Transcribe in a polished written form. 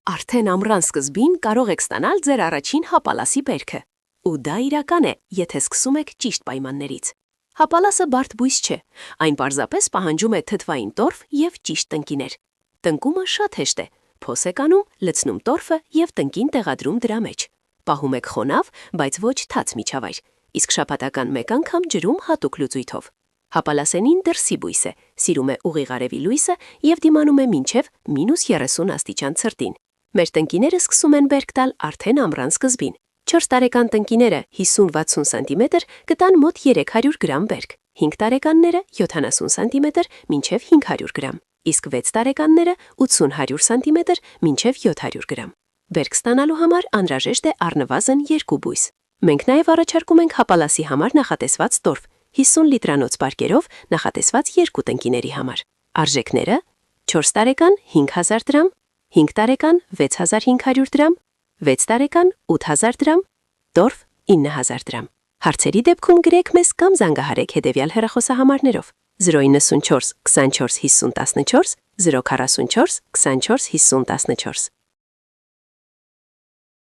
Արդեն ամռան սկզբին կարող եք ստանալ ձեր առաջին հապալասի բերքը։ Ու դա իրական է, եթե սկսում եք ճիշտ պայմաններից։ Հապալասը բարդ բույս չէ, այն պարզապես պահանջում է թթվային տորֆ և ճիշտ տնկիներ։ Տնկումը շատ հեշտ է, փոս եք անում, լցնում տորֆը և տնկին տեղադրում դրա մեջ։ Պահում եք խոնավ, բայց ոչ թաց միջավայր, իսկ շաբաթական մեկ անգամ ջրում հատուկ լուծույթով։ Հապալասենին դրսի բույս է, սիրում է ուղիղ արևի լույսը և դիմանում է մինչև -30 աստիճան ցրտին։ Մեր տնկիները սկսում են բերք տալ արդեն ամռան սկզբին։ 4 տարեկան տնկիները 50-60 սանտիմետր կտան մոտ 300 գրամ բերք, 5 տարեկանները 70 սանտիմետր մինչև 500 գրամ, իսկ 6 տարեկանները 80-100 սանտիմետր մինչև 700 գրամ։ Բերք ստանալու համար անհրաժեշտ է առնվազն 2 բույս։ Մենք նաև առաջարկում ենք հապալասի համար նախատեսված տորֆ 50 լիտրանոց պարկերով նախատեսված 2 տնկիների համար։ Արժեքները 4 տարեկան 5000 դրամ, 5 տարեկան 6500 դրամ, 6 տարեկան 8000 դրամ, տորֆ 9000 դրամ։ Հարցերի դեպքում գրեք մեզ կամ զանգահարեք հետևյալ հեռախոսահամարներով 094 24 50 14 044 24 50 14։